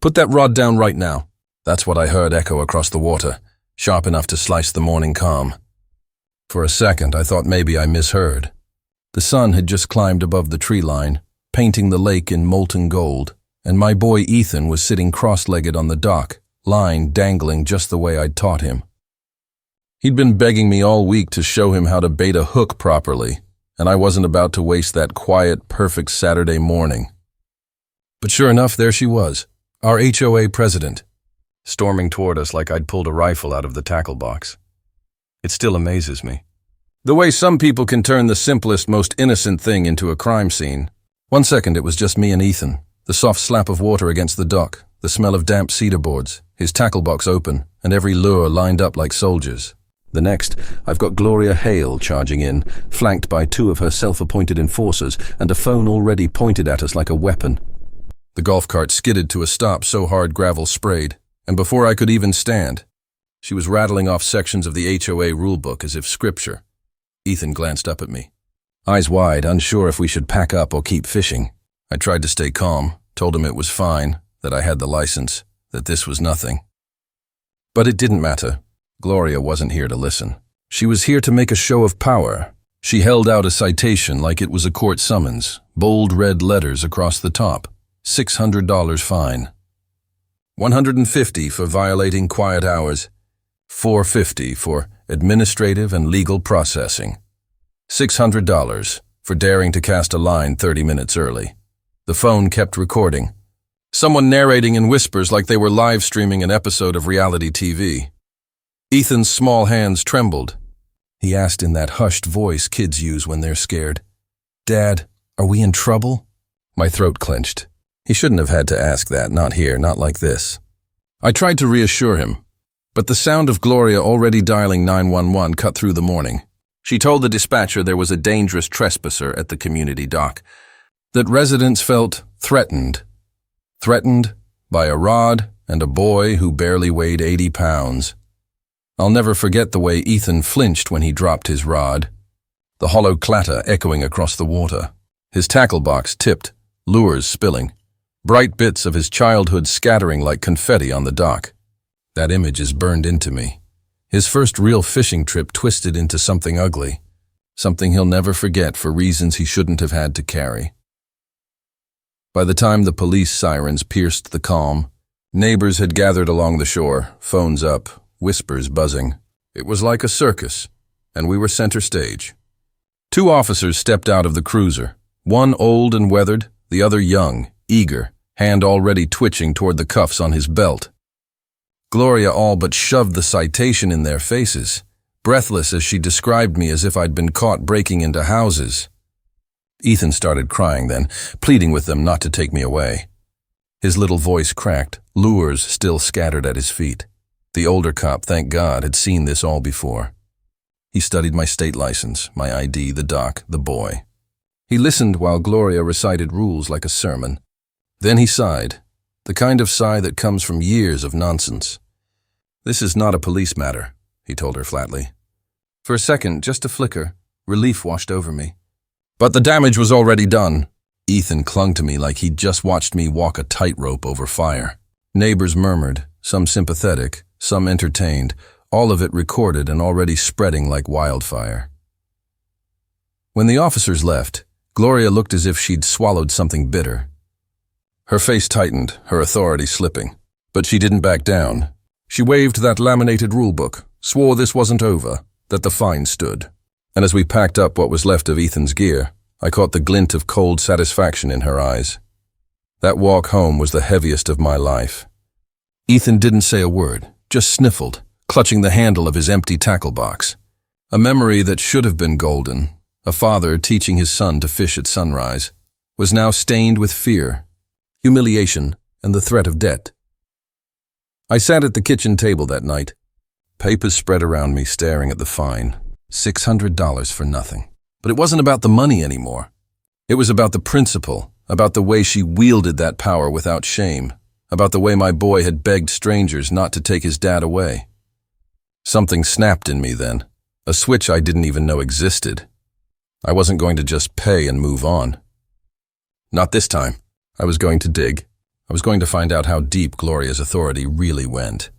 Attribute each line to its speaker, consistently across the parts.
Speaker 1: Put that rod down right now. That's what I heard echo across the water, sharp enough to slice the morning calm. For a second, I thought maybe I misheard. The sun had just climbed above the tree line, painting the lake in molten gold, and my boy Ethan was sitting cross-legged on the dock, line dangling just the way I'd taught him. He'd been begging me all week to show him how to bait a hook properly, and I wasn't about to waste that quiet, perfect Saturday morning. But sure enough, there she was, our HOA president, storming toward us like I'd pulled a rifle out of the tackle box. It still amazes me. The way some people can turn the simplest, most innocent thing into a crime scene. 1 second it was just me and Ethan, the soft slap of water against the dock, the smell of damp cedar boards, his tackle box open, and every lure lined up like soldiers. The next, I've got Gloria Hale charging in, flanked by 2 of her self-appointed enforcers and a phone already pointed at us like a weapon. The golf cart skidded to a stop so hard gravel sprayed, and before I could even stand, she was rattling off sections of the HOA rulebook as if scripture. Ethan glanced up at me, eyes wide, unsure if we should pack up or keep fishing. I tried to stay calm, told him it was fine, that I had the license, that this was nothing. But it didn't matter. Gloria wasn't here to listen. She was here to make a show of power. She held out a citation like it was a court summons, bold red letters across the top. $600 fine. $150 for violating quiet hours. $450 for administrative and legal processing. $600 for daring to cast a line 30 minutes early. The phone kept recording. Someone narrating in whispers like they were live streaming an episode of reality TV. Ethan's small hands trembled. He asked in that hushed voice kids use when they're scared, "Dad, are we in trouble?" My throat clenched. He shouldn't have had to ask that, not here, not like this. I tried to reassure him, but the sound of Gloria already dialing 911 cut through the morning. She told the dispatcher there was a dangerous trespasser at the community dock, that residents felt threatened. Threatened by a rod and a boy who barely weighed 80 pounds. I'll never forget the way Ethan flinched when he dropped his rod, the hollow clatter echoing across the water. His tackle box tipped, lures spilling, bright bits of his childhood scattering like confetti on the dock. That image is burned into me. His first real fishing trip twisted into something ugly, something he'll never forget for reasons he shouldn't have had to carry. By the time the police sirens pierced the calm, neighbors had gathered along the shore, phones up, whispers buzzing. It was like a circus, and we were center stage. 2 officers stepped out of the cruiser, one old and weathered, the other young, eager, hand already twitching toward the cuffs on his belt. Gloria all but shoved the citation in their faces, breathless as she described me as if I'd been caught breaking into houses. Ethan started crying then, pleading with them not to take me away. His little voice cracked, lures still scattered at his feet. The older cop, thank God, had seen this all before. He studied my state license, my ID, the dock, the boy. He listened while Gloria recited rules like a sermon. Then he sighed, the kind of sigh that comes from years of nonsense. "This is not a police matter," he told her flatly. For a second, just a flicker, relief washed over me. But the damage was already done. Ethan clung to me like he'd just watched me walk a tightrope over fire. Neighbors murmured, some sympathetic, some entertained, all of it recorded and already spreading like wildfire. When the officers left, Gloria looked as if she'd swallowed something bitter. Her face tightened, her authority slipping. But she didn't back down. She waved that laminated rulebook, swore this wasn't over, that the fine stood. And as we packed up what was left of Ethan's gear, I caught the glint of cold satisfaction in her eyes. That walk home was the heaviest of my life. Ethan didn't say a word, just sniffled, clutching the handle of his empty tackle box. A memory that should have been golden, a father teaching his son to fish at sunrise, was now stained with fear, humiliation, and the threat of debt. I sat at the kitchen table that night, papers spread around me staring at the fine. $600 for nothing. But it wasn't about the money anymore. It was about the principle, about the way she wielded that power without shame, about the way my boy had begged strangers not to take his dad away. Something snapped in me then, a switch I didn't even know existed. I wasn't going to just pay and move on. Not this time. I was going to dig. I was going to find out how deep Gloria's authority really went.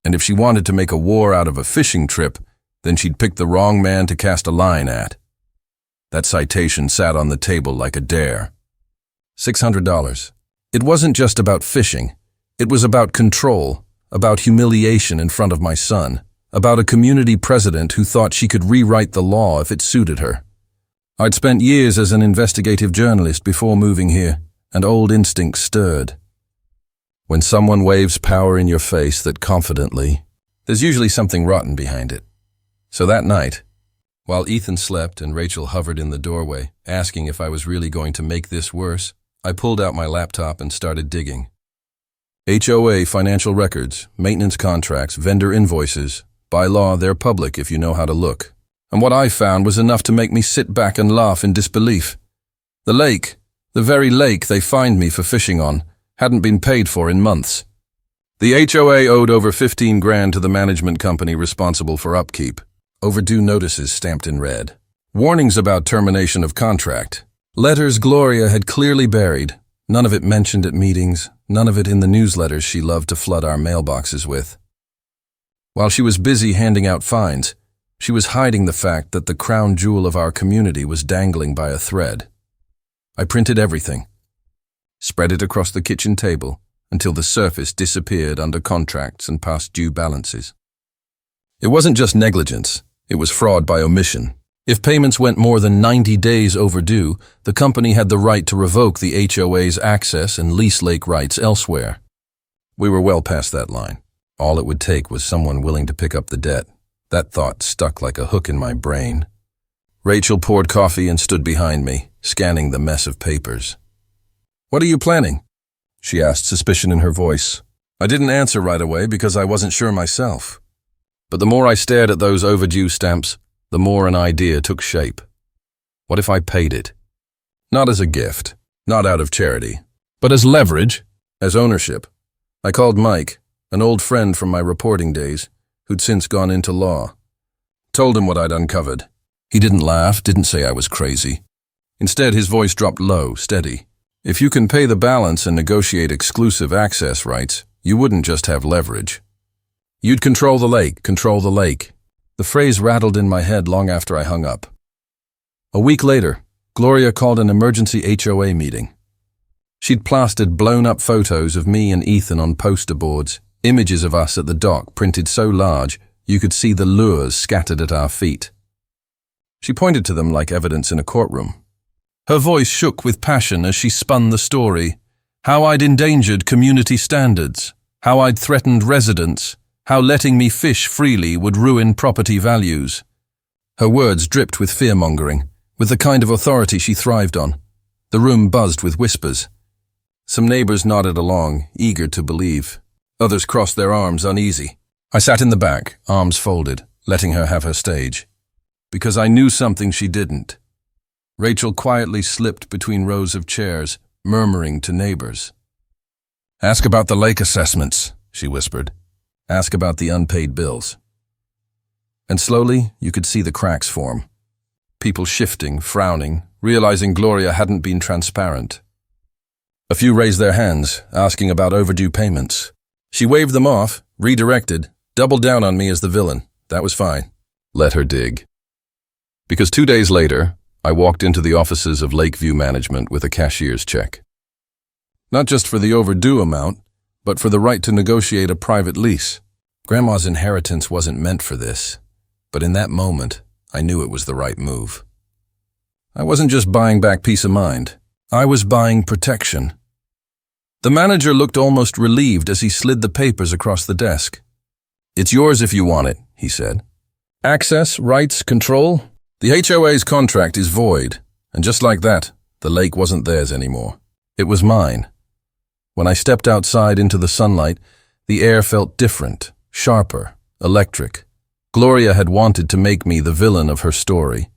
Speaker 1: And if she wanted to make a war out of a fishing trip, then she'd pick the wrong man to cast a line at. That citation sat on the table like a dare. $600. It wasn't just about fishing. It was about control, about humiliation in front of my son, about a community president who thought she could rewrite the law if it suited her. I'd spent years as an investigative journalist before moving here, and old instincts stirred. When someone waves power in your face that confidently, there's usually something rotten behind it. So that night, while Ethan slept and Rachel hovered in the doorway, asking if I was really going to make this worse, I pulled out my laptop and started digging. HOA financial records, maintenance contracts, vendor invoices. By law, they're public if you know how to look. And what I found was enough to make me sit back and laugh in disbelief. The lake, the very lake they fined me for fishing on, hadn't been paid for in months. The HOA owed over $15,000 to the management company responsible for upkeep. Overdue notices stamped in red. Warnings about termination of contract. Letters Gloria had clearly buried. None of it mentioned at meetings, none of it in the newsletters she loved to flood our mailboxes with. While she was busy handing out fines, she was hiding the fact that the crown jewel of our community was dangling by a thread. I printed everything, spread it across the kitchen table until the surface disappeared under contracts and past due balances. It wasn't just negligence, it was fraud by omission. If payments went more than 90 days overdue, the company had the right to revoke the HOA's access and lease lake rights elsewhere. We were well past that line. All it would take was someone willing to pick up the debt. That thought stuck like a hook in my brain. Rachel poured coffee and stood behind me, scanning the mess of papers. "What are you planning?" she asked, suspicion in her voice. I didn't answer right away because I wasn't sure myself. But the more I stared at those overdue stamps, the more an idea took shape. What if I paid it? Not as a gift, not out of charity, but as leverage, as ownership. I called Mike, an old friend from my reporting days, who'd since gone into law. Told him what I'd uncovered. He didn't laugh, didn't say I was crazy. Instead, his voice dropped low, steady. If you can pay the balance and negotiate exclusive access rights, you wouldn't just have leverage. You'd control the lake, control the lake. The phrase rattled in my head long after I hung up. A week later, Gloria called an emergency HOA meeting. She'd plastered blown-up photos of me and Ethan on poster boards, images of us at the dock printed so large you could see the lures scattered at our feet. She pointed to them like evidence in a courtroom. Her voice shook with passion as she spun the story. How I'd endangered community standards, how I'd threatened residents, how letting me fish freely would ruin property values. Her words dripped with fear-mongering, with the kind of authority she thrived on. The room buzzed with whispers. Some neighbors nodded along, eager to believe. Others crossed their arms, uneasy. I sat in the back, arms folded, letting her have her stage. Because I knew something she didn't. Rachel quietly slipped between rows of chairs, murmuring to neighbors. "Ask about the lake assessments," she whispered. "Ask about the unpaid bills." And slowly, you could see the cracks form. People shifting, frowning, realizing Gloria hadn't been transparent. A few raised their hands, asking about overdue payments. She waved them off, redirected, doubled down on me as the villain. That was fine. Let her dig. Because 2 days later, I walked into the offices of Lakeview Management with a cashier's check. Not just for the overdue amount, but for the right to negotiate a private lease. Grandma's inheritance wasn't meant for this, but in that moment, I knew it was the right move. I wasn't just buying back peace of mind. I was buying protection. The manager looked almost relieved as he slid the papers across the desk. "It's yours if you want it," he said. "Access, rights, control? The HOA's contract is void, and just like that, the lake wasn't theirs anymore. It was mine." When I stepped outside into the sunlight, the air felt different, sharper, electric. Gloria had wanted to make me the villain of her story.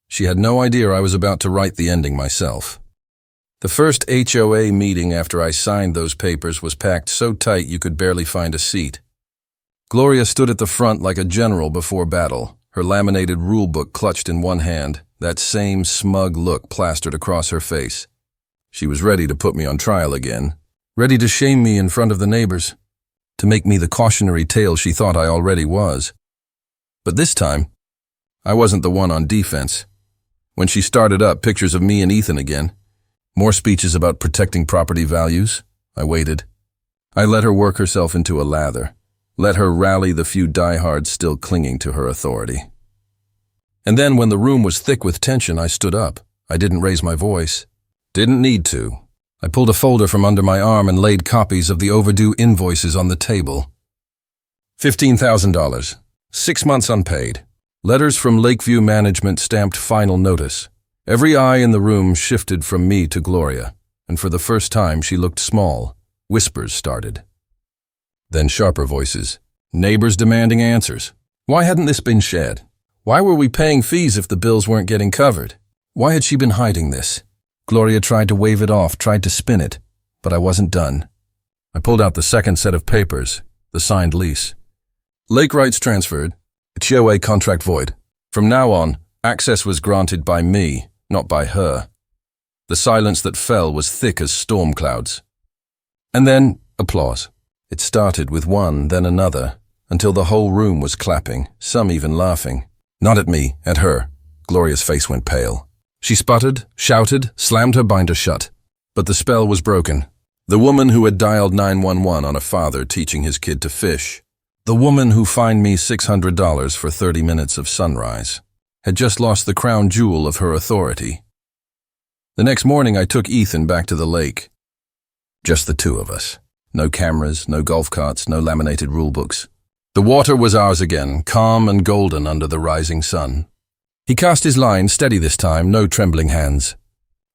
Speaker 1: She had no idea I was about to write the ending myself. The first HOA meeting after I signed those papers was packed so tight you could barely find a seat. Gloria stood at the front like a general before battle, her laminated rulebook clutched in one hand, that same smug look plastered across her face. She was ready to put me on trial again, ready to shame me in front of the neighbors, to make me the cautionary tale she thought I already was. But this time, I wasn't the one on defense. When she started up pictures of me and Ethan again, more speeches about protecting property values, I waited. I let her work herself into a lather, let her rally the few diehards still clinging to her authority. And then when the room was thick with tension, I stood up. I didn't raise my voice. Didn't need to. I pulled a folder from under my arm and laid copies of the overdue invoices on the table. $15,000. 6 months unpaid. Letters from Lakeview Management stamped final notice. Every eye in the room shifted from me to Gloria, and for the first time she looked small. Whispers started. Then sharper voices. Neighbors demanding answers. Why hadn't this been shared? Why were we paying fees if the bills weren't getting covered? Why had she been hiding this? Gloria tried to wave it off, tried to spin it, but I wasn't done. I pulled out the second set of papers, the signed lease. Lake rights transferred. HOA contract void. From now on, access was granted by me, not by her. The silence that fell was thick as storm clouds. And then, applause. It started with one, then another, until the whole room was clapping, some even laughing. Not at me, at her. Gloria's face went pale. She sputtered, shouted, slammed her binder shut. But the spell was broken. The woman who had dialed 911 on a father teaching his kid to fish, the woman who fined me $600 for 30 minutes of sunrise, had just lost the crown jewel of her authority. The next morning I took Ethan back to the lake. Just the two of us. No cameras, no golf carts, no laminated rulebooks. The water was ours again, calm and golden under the rising sun. He cast his line, steady this time, no trembling hands.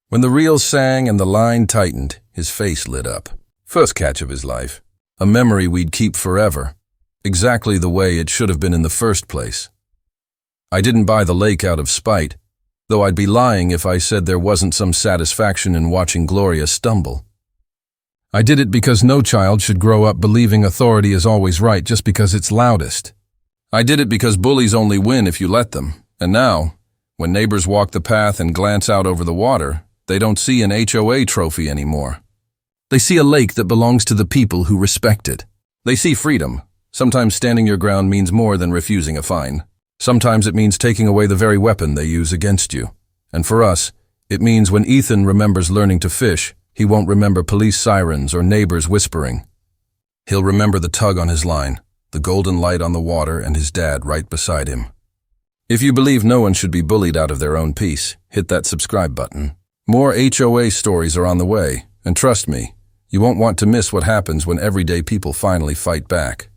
Speaker 1: When the reel sang and the line tightened, his face lit up. First catch of his life. A memory we'd keep forever. Exactly the way it should have been in the first place. I didn't buy the lake out of spite, though I'd be lying if I said there wasn't some satisfaction in watching Gloria stumble. I did it because no child should grow up believing authority is always right just because it's loudest. I did it because bullies only win if you let them. And now, when neighbors walk the path and glance out over the water, they don't see an HOA trophy anymore. They see a lake that belongs to the people who respect it. They see freedom. Sometimes standing your ground means more than refusing a fine. Sometimes it means taking away the very weapon they use against you. And for us, it means when Ethan remembers learning to fish, he won't remember police sirens or neighbors whispering. He'll remember the tug on his line, the golden light on the water, and his dad right beside him. If you believe no one should be bullied out of their own peace, hit that subscribe button. More HOA stories are on the way, and trust me, you won't want to miss what happens when everyday people finally fight back.